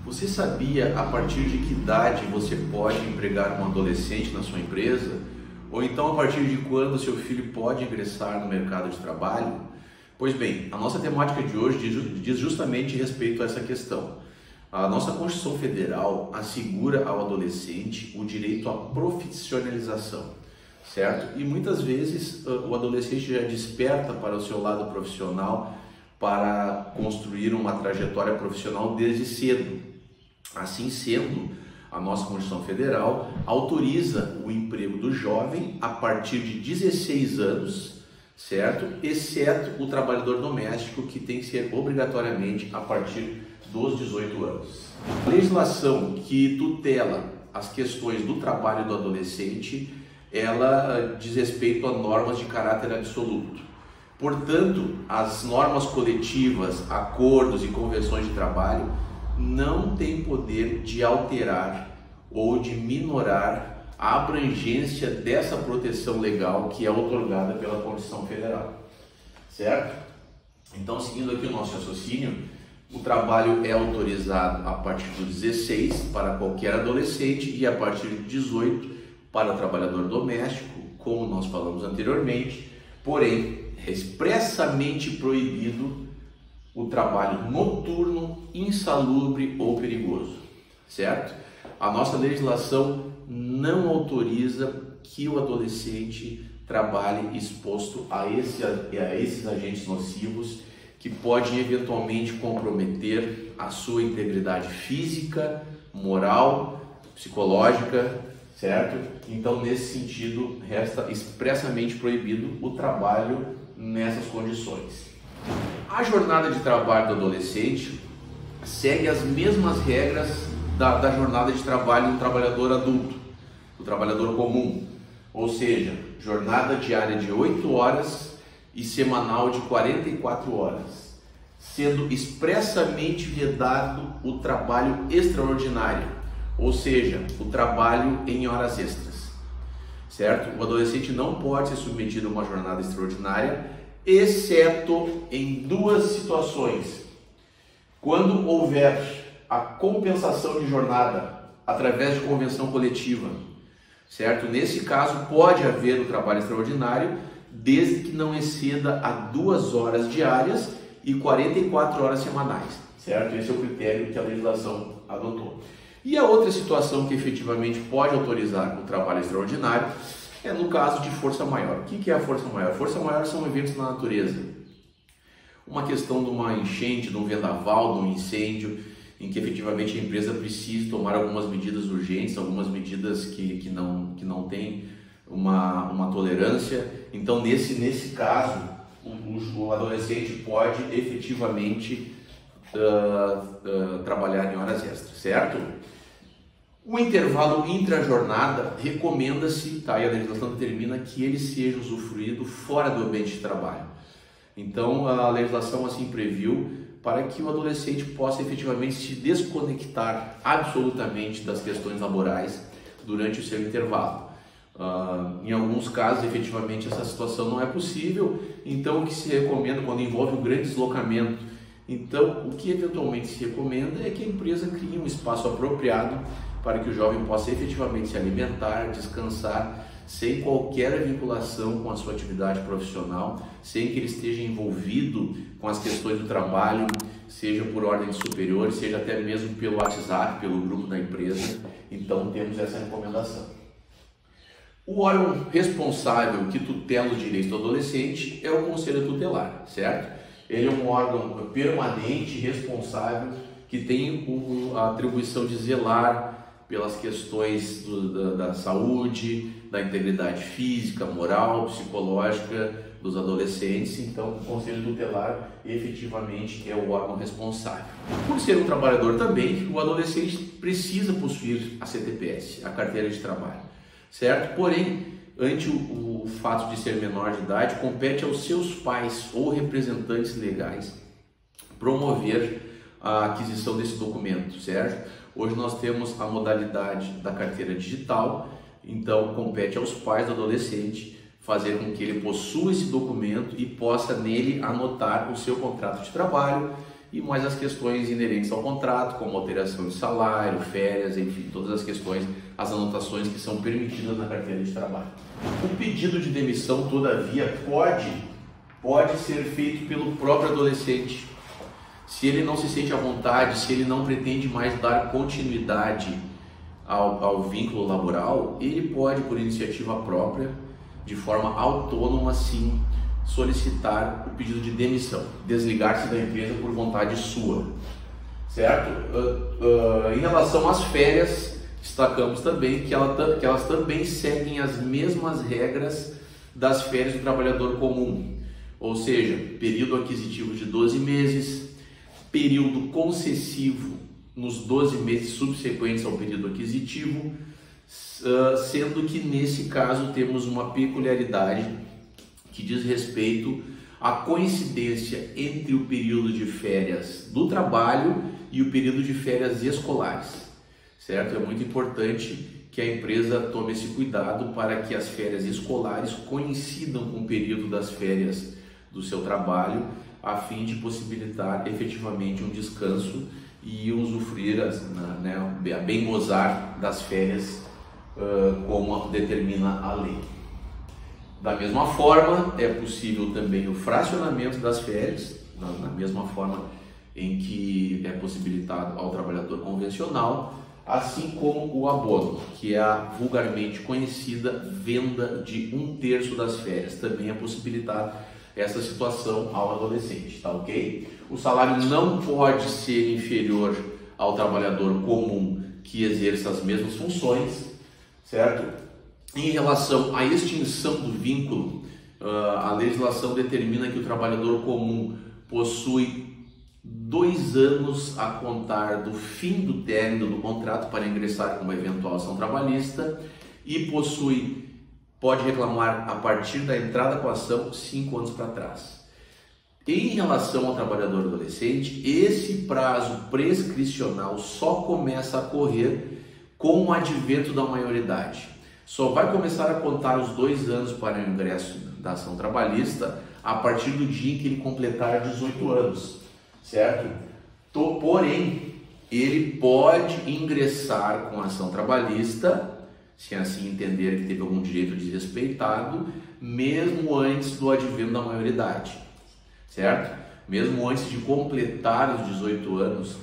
Você sabia a partir de que idade você pode empregar um adolescente na sua empresa? Ou então a partir de quando seu filho pode ingressar no mercado de trabalho? Pois bem, a nossa temática de hoje diz justamente respeito a essa questão. A nossa Constituição Federal assegura ao adolescente o direito à profissionalização, certo? E muitas vezes o adolescente já desperta para o seu lado profissional para construir uma trajetória profissional desde cedo. Assim sendo, a nossa Constituição Federal autoriza o emprego do jovem a partir de 16 anos, certo? Exceto o trabalhador doméstico, que tem que ser obrigatoriamente a partir dos 18 anos. A legislação que tutela as questões do trabalho do adolescente, ela diz respeito a normas de caráter absoluto. Portanto, as normas coletivas, acordos e convenções de trabalho não têm poder de alterar ou de minorar a abrangência dessa proteção legal que é outorgada pela Constituição Federal, certo? Então, seguindo aqui o nosso raciocínio, o trabalho é autorizado a partir dos 16 para qualquer adolescente e a partir de 18 para o trabalhador doméstico, como nós falamos anteriormente, porém, é expressamente proibido o trabalho noturno, insalubre ou perigoso, certo? A nossa legislação não autoriza que o adolescente trabalhe exposto a esses agentes nocivos que podem eventualmente comprometer a sua integridade física, moral, psicológica, certo? Então, nesse sentido, resta expressamente proibido o trabalho nessas condições. A jornada de trabalho do adolescente segue as mesmas regras da jornada de trabalho do trabalhador adulto, do trabalhador comum, ou seja, jornada diária de 8 horas e semanal de 44 horas, sendo expressamente vedado o trabalho extraordinário, ou seja, o trabalho em horas extras, certo? O adolescente não pode ser submetido a uma jornada extraordinária, exceto em duas situações. Quando houver a compensação de jornada através de convenção coletiva, certo? Nesse caso pode haver o trabalho extraordinário, desde que não exceda a 2 horas diárias e 44 horas semanais, certo? Esse é o critério que a legislação adotou. E a outra situação que efetivamente pode autorizar o trabalho extraordinário é no caso de força maior. O que é a força maior? Força maior são eventos na natureza. Uma questão de uma enchente, de um vendaval, de um incêndio, em que efetivamente a empresa precisa tomar algumas medidas urgentes, algumas medidas que não têm uma tolerância. Então, nesse caso, o adolescente pode efetivamente trabalhar em horas extras, certo? O intervalo intra-jornada recomenda-se, tá? E a legislação determina que ele seja usufruído fora do ambiente de trabalho. Então, a legislação assim previu para que o adolescente possa efetivamente se desconectar absolutamente das questões laborais durante o seu intervalo. Em alguns casos, efetivamente, essa situação não é possível, então o que se recomenda quando envolve um grande deslocamento, então o que eventualmente se recomenda é que a empresa crie um espaço apropriado para que o jovem possa efetivamente se alimentar, descansar, sem qualquer vinculação com a sua atividade profissional, sem que ele esteja envolvido com as questões do trabalho, seja por ordem de superiores, seja até mesmo pelo WhatsApp, pelo grupo da empresa. Então temos essa recomendação. O órgão responsável que tutela o direito do adolescente é o Conselho Tutelar, certo? Ele é um órgão permanente, responsável, que tem a atribuição de zelar pelas questões da saúde, da integridade física, moral, psicológica dos adolescentes. Então, o Conselho Tutelar efetivamente é o órgão responsável. Por ser um trabalhador também, o adolescente precisa possuir a CTPS, a carteira de trabalho, certo? Porém, ante o fato de ser menor de idade, compete aos seus pais ou representantes legais promover a aquisição desse documento, certo? Hoje nós temos a modalidade da carteira digital, então compete aos pais do adolescente fazer com que ele possua esse documento e possa nele anotar o seu contrato de trabalho e mais as questões inerentes ao contrato, como alteração de salário, férias, enfim, todas as questões, as anotações que são permitidas na carteira de trabalho. O pedido de demissão, todavia, pode ser feito pelo próprio adolescente. Se ele não se sente à vontade, se ele não pretende mais dar continuidade ao vínculo laboral, ele pode, por iniciativa própria, de forma autônoma, sim, solicitar o pedido de demissão, desligar-se da empresa por vontade sua, certo? Em relação às férias, destacamos também que elas também seguem as mesmas regras das férias do trabalhador comum, ou seja, período aquisitivo de 12 meses, período concessivo nos 12 meses subsequentes ao período aquisitivo, sendo que nesse caso temos uma peculiaridade que diz respeito à coincidência entre o período de férias do trabalho e o período de férias escolares, certo? É muito importante que a empresa tome esse cuidado para que as férias escolares coincidam com o período das férias do seu trabalho, a fim de possibilitar efetivamente um descanso e usufruir, a bem gozar das férias como determina a lei. Da mesma forma, é possível também o fracionamento das férias, na mesma forma em que é possibilitado ao trabalhador convencional, assim como o abono, que é a vulgarmente conhecida venda de 1/3 das férias. Também é possibilitado essa situação ao adolescente, tá ok? O salário não pode ser inferior ao trabalhador comum que exerça as mesmas funções, certo? Em relação à extinção do vínculo, a legislação determina que o trabalhador comum possui 2 anos a contar do fim do término do contrato para ingressar com uma eventual ação trabalhista e pode reclamar a partir da entrada com a ação 5 anos para trás. Em relação ao trabalhador adolescente, esse prazo prescricional só começa a correr com o advento da maioridade. Só vai começar a contar os 2 anos para o ingresso da ação trabalhista a partir do dia em que ele completar 18 anos, certo? Porém, ele pode ingressar com a ação trabalhista, se assim entender que teve algum direito desrespeitado, mesmo antes do advento da maioridade, certo? Mesmo antes de completar os 18 anos,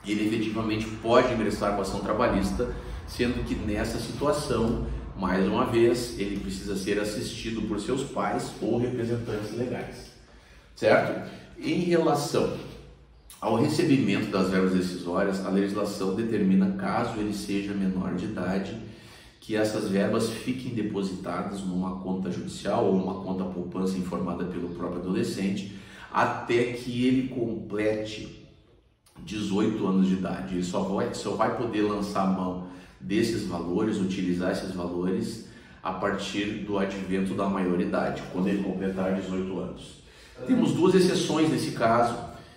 ele efetivamente pode ingressar com a ação trabalhista, sendo que nessa situação, mais uma vez, ele precisa ser assistido por seus pais ou representantes legais, certo? Em relação ao recebimento das verbas decisórias, a legislação determina, caso ele seja menor de idade, que essas verbas fiquem depositadas numa conta judicial ou uma conta poupança informada pelo próprio adolescente, até que ele complete 18 anos de idade. Ele só vai poder lançar a mão desses valores, utilizar esses valores a partir do advento da maioridade, quando ele completar 18 anos. Temos 2 exceções nesse caso,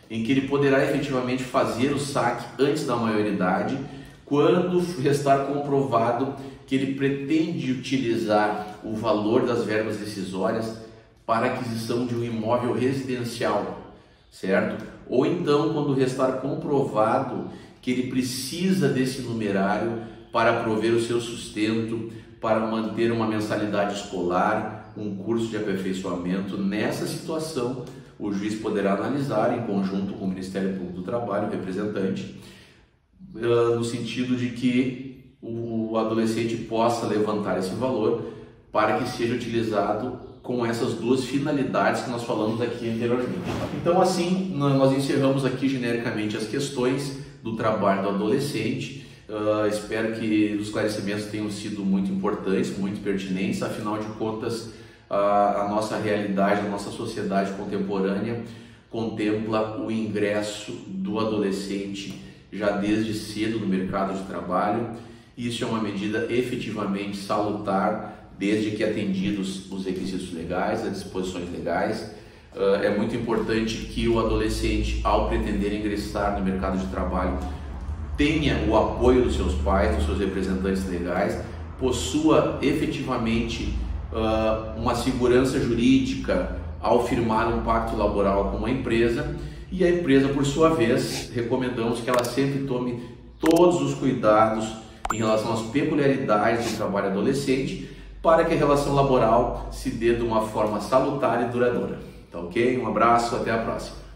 em que ele poderá efetivamente fazer o saque antes da maioridade, quando restar comprovado que ele pretende utilizar o valor das verbas decisórias para aquisição de um imóvel residencial, certo? Ou então quando restar comprovado que ele precisa desse numerário para prover o seu sustento, para manter uma mensalidade escolar, um curso de aperfeiçoamento. Nessa situação, o juiz poderá analisar, em conjunto com o Ministério Público do Trabalho, o representante, no sentido de que o adolescente possa levantar esse valor para que seja utilizado com essas 2 finalidades que nós falamos aqui anteriormente. Então, assim, nós encerramos aqui genericamente as questões do trabalho do adolescente. Espero que os esclarecimentos tenham sido muito importantes, muito pertinentes. Afinal de contas, a nossa realidade, a nossa sociedade contemporânea contempla o ingresso do adolescente já desde cedo no mercado de trabalho. Isso é uma medida efetivamente salutar, desde que atendidos os requisitos legais, as disposições legais. É muito importante que o adolescente, ao pretender ingressar no mercado de trabalho, tenha o apoio dos seus pais, dos seus representantes legais, possua efetivamente uma segurança jurídica ao firmar um pacto laboral com uma empresa E a empresa, por sua vez, recomendamos que ela sempre tome todos os cuidados em relação às peculiaridades do trabalho adolescente para que a relação laboral se dê de uma forma salutar e duradoura. Tá ok? Um abraço, até a próxima.